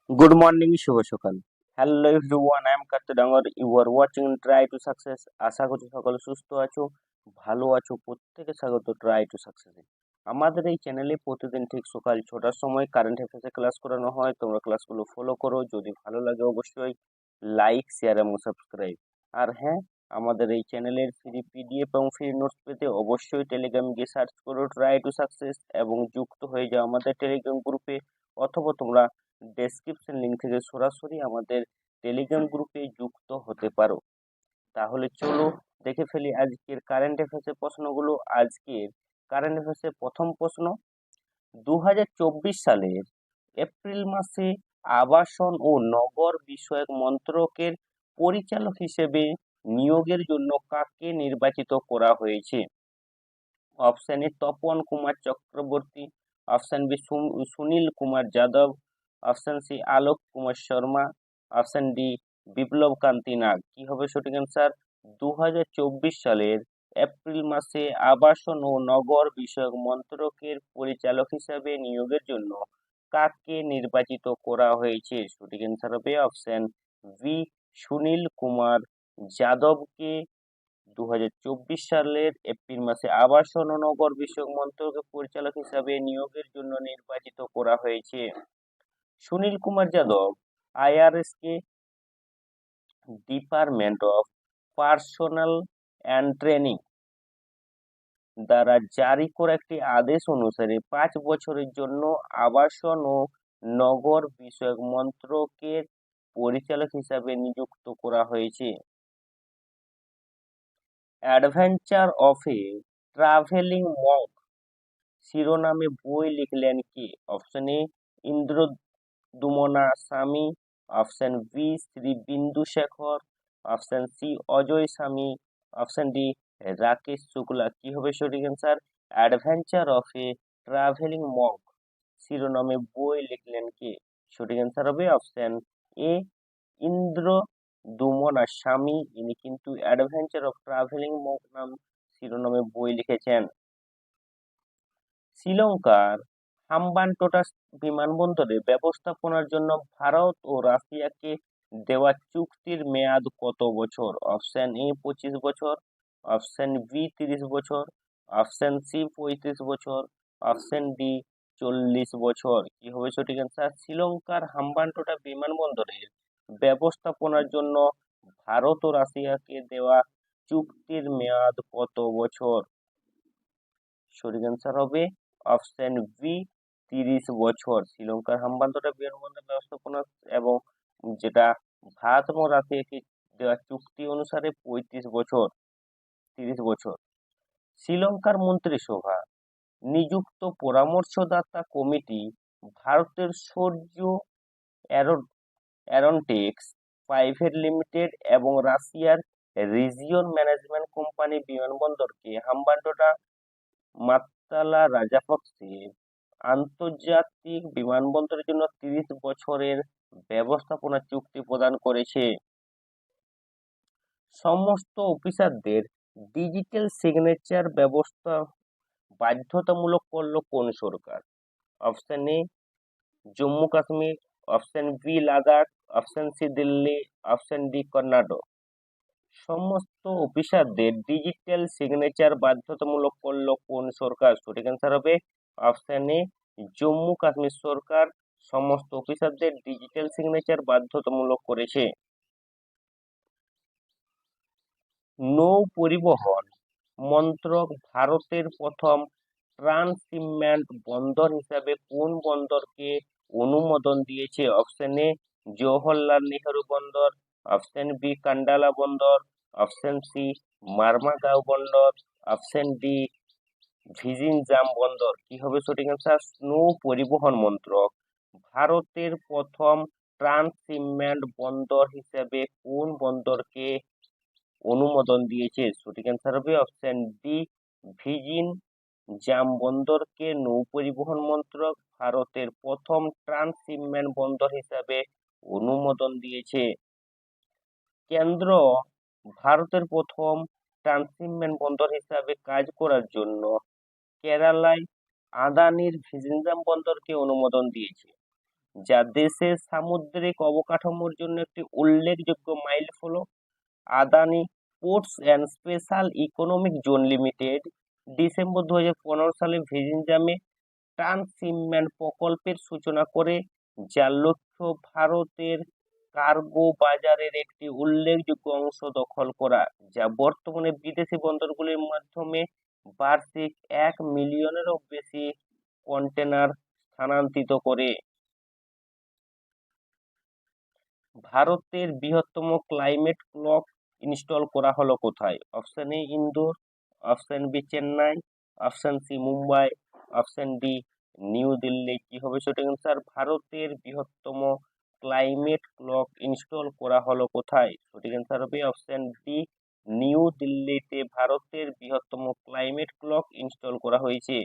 Good morning, শুভ সকাল। Hello everyone, I am Kartik Dangar. You are watching try to success. আশা করছি সকলে সুস্থ আছো, ভালো আছো। প্রত্যেকে স্বাগত ট্রাই টু সাকসেস। আমাদের এই চ্যানেলে প্রতিদিন ঠিক সকাল 6টার সময় কারেন্ট অ্যাফেয়ার্সে ক্লাস করানো হয়। তোমরা ক্লাসগুলো ফলো করো। যদি ভালো লাগে অবশ্যই লাইক, শেয়ার এবং সাবস্ক্রাইব। আর হ্যাঁ, আমাদের এই চ্যানেলের ফ্রি পিডিএফ এবং ফ্রি নোটস পেতে অবশ্যই টেলিগ্রাম গিয়ে সার্চ করো ট্রাই টু সাকসেস এবং যুক্ত হয়ে যাও আমাদের টেলিগ্রাম গ্রুপে। অথবা তোমরা ডেসক্রিপশন লিংক থেকে সরাসরি আমাদের টেলিগ্রাম গ্রুপে যুক্ত হতে পারো। তাহলে চলো দেখে ফেলি আজকের কারেন্ট অ্যাফেয়ার্সের প্রশ্নগুলো। আজকের কারেন্ট অ্যাফেয়ার্সের প্রথম প্রশ্ন, 2024 সালের এপ্রিল মাসে আবাসন ও নগর বিষয়ক মন্ত্রকের পরিচালক হিসেবে নিয়োগের জন্য কাকে নির্বাচিত করা হয়েছে? Option A Tapan Kumar Chakraborty, option B Sunil Kumar Yadav, option C Alok Kumar Sharma, option D Biplab Kanti Nag. কি হবে সঠিক অ্যান্সার? 2024 সালের এপ্রিল মাসে আবাসন ও নগর বিষয়ক মন্ত্রকের পরিচালক হিসাবে নিয়োগের জন্য কাকে নির্বাচিত করা হয়েছে? সঠিক অ্যান্সার হবে অপশন বি সুনীল কুমার যাদবকে 2024 সালের এপ্রিল মাসে আবাসন ও নগর বিষয়ক মন্ত্রকের পরিচালক হিসাবে নিয়োগের জন্য নির্বাচিত করা হয়েছে। Sunil Kumar Yadav IRS K department of personal and training দ্বারা জারি করা একটি আদেশ অনুসারে 5 বছরের জন্য আবাসন ও নগর বিষয়ক মন্ত্রকের পরিচালক হিসাবে নিযুক্ত করা হয়েছে। Adventure of a travelling monk শিরোনামে বই লিখলেন কে? Option A Indradyumna Swami, option B Shri Bindushekhar, option C Ajay Swami, option D Rakesh Shukla. কি হবে সঠিক answer? Adventure of a travelling monk শিরোনামে বই লিখলেন কে? সঠিক অ্যান্সার হবে অপশন এ ইন্দ্রদুমনা স্বামী। ইনি কিন্তু অ্যাডভেঞ্চার অফ ট্রাভেলিং মঙ্ক নাম শিরোনামে বই লিখেছেন। শ্রীলঙ্কার হাম্বানটোটা বিমানবন্দরের ব্যবস্থাপনার জন্য ভারত ও রাশিয়াকে দেওয়া চুক্তির মেয়াদ কত বছর? অপশন এ 25 বছর, অপশন বি 30 বছর, অপশন সি 35 বছর, অপশন ডি 40 বছর। কি হবে সঠিক অ্যান্সার? শ্রীলঙ্কার হাম্বানটোটা বিমানবন্দরের ব্যবস্থাপনার জন্য ভারত ও রাশিয়াকে দেওয়া চুক্তির মেয়াদ কত বছর? সঠিক অ্যান্সার হবে অপশন বি 30 বছর। শ্রীলঙ্কার হাম্বানটোটা বিমানবন্দর ব্যবস্থাপনা এবং যেটা ভারত এবং রাশিয়াকে দেওয়া চুক্তি অনুসারে 35 বছর, 30 বছর। শ্রীলঙ্কার মন্ত্রিসভা নিযুক্ত পরামর্শদাতা কমিটি ভারতের সূর্য এরোনটিক্স প্রাইভেট লিমিটেড এবং রাশিয়ার রিজিয়ন ম্যানেজমেন্ট কোম্পানি বিমানবন্দরকে হাম্বানটোটা মাত্তালা রাজাপক্সে আন্তর্জাতিক বিমানবন্দরের জন্য 30 বছরের ব্যবস্থাপনা চুক্তি প্রদান করেছে। সমস্ত অফিসারদের ডিজিটাল সিগনেচার ব্যবস্থা বাধ্যতামূলক করলো কোন সরকার? Option A Jammu Kashmir, option B Ladakh, option C Delhi, option D Karnataka. সমস্ত অফিসারদের ডিজিটাল সিগনেচার বাধ্যতামূলক করলো কোন সরকার? সঠিক অ্যান্সার হবে অপশন এ জম্মু কাশ্মীর সরকার সমস্ত অফিসারদের ডিজিটাল সিগনেচার বাধ্যতামূলক করেছে। নৌ পরিবহন মন্ত্রক ভারতের প্রথম ট্রান্সশিপমেন্ট বন্দর হিসাবে কোন বন্দরকে অনুমোদন দিয়েছে? অপশন এ জওহরলাল নেহেরু বন্দর, অপশন বি কান্ডালা বন্দর, অপশন সি মার্মাগাঁও বন্দর, অপশন ডি ভিজিনজাম বন্দর। কি হবে সঠিক অ্যান্সার? নৌ পরিবহন মন্ত্রক ভারতের প্রথম ট্রান্সশিপমেন্ট বন্দর হিসেবে কোন বন্দরকে অনুমোদন দিয়েছে? সঠিক অ্যান্সার হবে অপশন ডি ভিজিনজাম বন্দরকে নৌ পরিবহন মন্ত্রক ভারতের প্রথম ট্রান্সশিপমেন্ট বন্দর হিসাবে অনুমোদন দিয়েছে। কেন্দ্র ভারতের প্রথম ট্রান্সশিপমেন্ট বন্দর হিসাবে কাজ করার জন্য কেরালায় আদানির ভিজিনজাম বন্দরকে অনুমোদন দিয়েছে। যা দেশের সামুদ্রিক অবকাঠামোর জন্য একটি উল্লেখযোগ্য মাইলফলক। Adani ports and special economic zone limited December 2015 সালে ভেজিনজামে ট্রান্সশিপমেন্ট প্রকল্পের সূচনা করে, যার লক্ষ্য ভারতের কার্গো বাজারের একটি উল্লেখযোগ্য অংশ দখল করা, যা বর্তমানে বিদেশি বন্দরগুলির মাধ্যমে বার্ষিক 1 মিলিয়নেরও বেশি কন্টেনার স্থানান্তরিত করে। ভারতের বৃহত্তম ক্লাইমেট ক্লক ইনস্টল করা হলো কোথায়? Option A Indore, option B Chennai, option C Mumbai, option D New Delhi. কি হবে সঠিক অ্যান্সার? ভারতের বৃহত্তম ক্লাইমেট ক্লক ইনস্টল করা হলো কোথায়? সঠিক অ্যান্সার হবে অপশন ডি নিউ দিল্লিতে ভারতের বৃহত্তম ক্লাইমেট ক্লক ইনস্টল করা হয়েছে।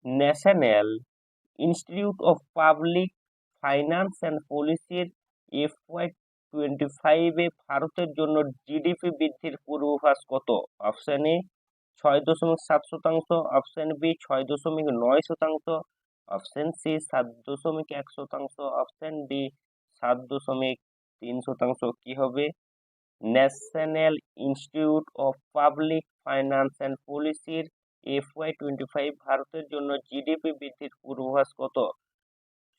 National institute of public finance and পলিসির FY25 এ ভারতের জন্য জিডিপি বৃদ্ধির পূর্বাভাস কত? Option A 6.7%, option B 6.9%, option C 7.1%, option D 7.3%। কি হবে? National institute of public finance and পলিসির FY25 ভারতের জন্য জিডিপি বৃদ্ধির পূর্বাভাস কত?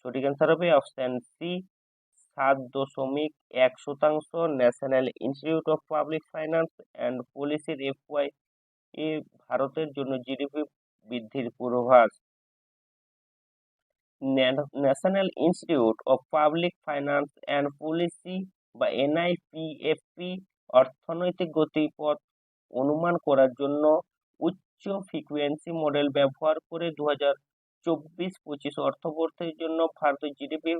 সঠিক অ্যান্সার হবে option C 7.1%। National institute of public finance and পলিসির FY ভারতের জন্য জিডিপি বৃদ্ধির পূর্বাভাস। National institute of public finance and policy বা NIPFP অর্থনৈতিক গতিপথ অনুমান করার জন্য উচ্চ ফ্রিকোয়েন্সি মডেল ব্যবহার করে 2024-25 অর্থবর্ষের জন্য ভারতের জিডিপি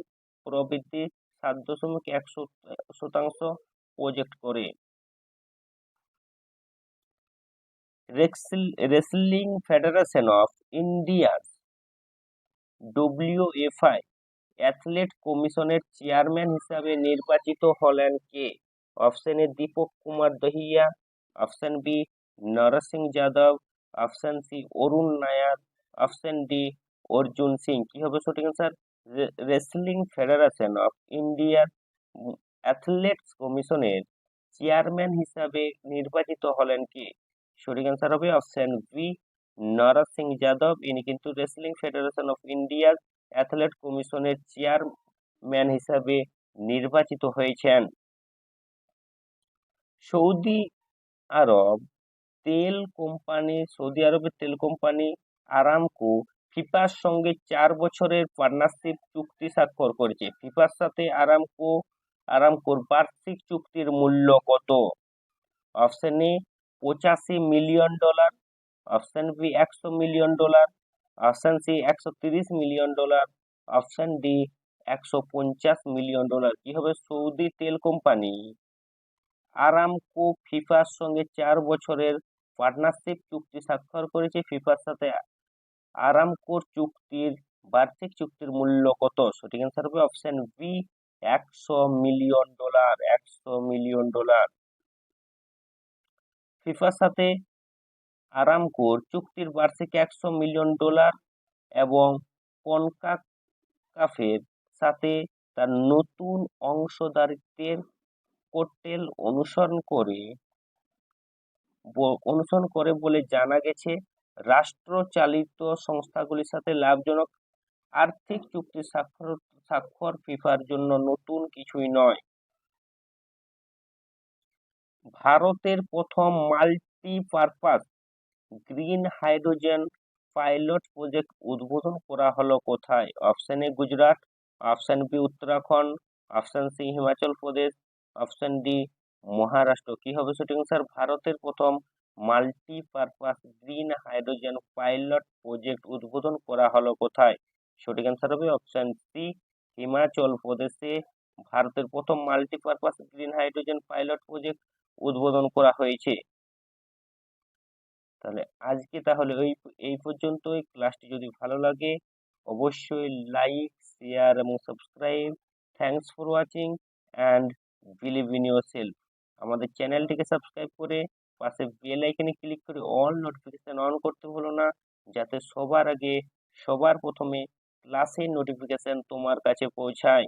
প্রবৃদ্ধি 7.1% প্রজেক্ট করে। রেসলিং ফেডারেশন অফ ইন্ডিয়ার WFI অ্যাথলেট কমিশনের চেয়ারম্যান হিসাবে নির্বাচিত হলেন কে? Option A Deepak Kumar Dahiya, option B Narsingh Yadav, option C Arun Nair, option D Arjun Singh. কি হবে সঠিক অ্যান্সার? রেসলিং ফেডারেশন অফ ইন্ডিয়ার অ্যাথলেটস কমিশনের চেয়ারম্যান হিসাবে নির্বাচিত হলেন কে? সঠিক অ্যান্সার হবে অপশন বি নরসিং যাদব। ইনি কিন্তু রেসলিং ফেডারেশন অফ ইন্ডিয়ার অ্যাথলেট কমিশনের চেয়ারম্যান হিসাবে নির্বাচিত হয়েছেন। সৌদি আরবের তেল কোম্পানি আরামকো ফিফার সঙ্গে 4 বছরের পার্টনারশিপ চুক্তি স্বাক্ষর করেছে। ফিফার সাথে আরামকোর বার্ষিক চুক্তির মূল্য কত? Option A $85 million, option B $100 million, option C $130 million, option D $150 million. কি হবে? সৌদি তেল কোম্পানি আরামকো ফিফার সঙ্গে 4 বছরের পার্টনারশিপ চুক্তি স্বাক্ষর করেছে। ফিফার সাথে আরামকোর বার্ষিক চুক্তির মূল্য কত? সঠিক অ্যান্সার হবে অপশন বি $100 মিলিয়ন। $100 মিলিয়ন। ফিফার সাথে আরামকোর চুক্তির বার্ষিক $100 মিলিয়ন এবং কনকাকাফের সাথে তার নতুন অংশীদারিত্বের কোডটেল অনুসরণ করে বলে জানা গেছে। রাষ্ট্রচালিত সংস্থাগুলির সাথে লাভজনক আর্থিক চুক্তি স্বাক্ষর ফিফার জন্য নতুন কিছুই নয়। ভারতের প্রথম multipurpose green hydrogen pilot project উদ্বোধন করা হলো কোথায়? Option A Gujarat, option B Uttarakhand, option C Himachal Pradesh, option D Maharashtra. কি হবে সঠিক অ্যান্সার? ভারতের প্রথম multipurpose green hydrogen pilot project উদ্বোধন করা হলো কোথায়? সঠিক অ্যান্সার হবে অপশন সি হিমাচল প্রদেশে ভারতের প্রথম multipurpose green hydrogen pilot project উদ্বোধন করা হয়েছে। তাহলে আজকে এই পর্যন্তই। ক্লাসটি যদি ভালো লাগে অবশ্যই লাইক, শেয়ার এবং subscribe. Thanks for watching and believe in yourself. আমাদের চ্যানেলটিকে সাবস্ক্রাইব করে পাশে বেল আইকনে ক্লিক করে অল নোটিফিকেশন অন করতে ভুলো না, যাতে সবার আগে সবার প্রথমে ক্লাসের নোটিফিকেশন তোমার কাছে পৌঁছায়।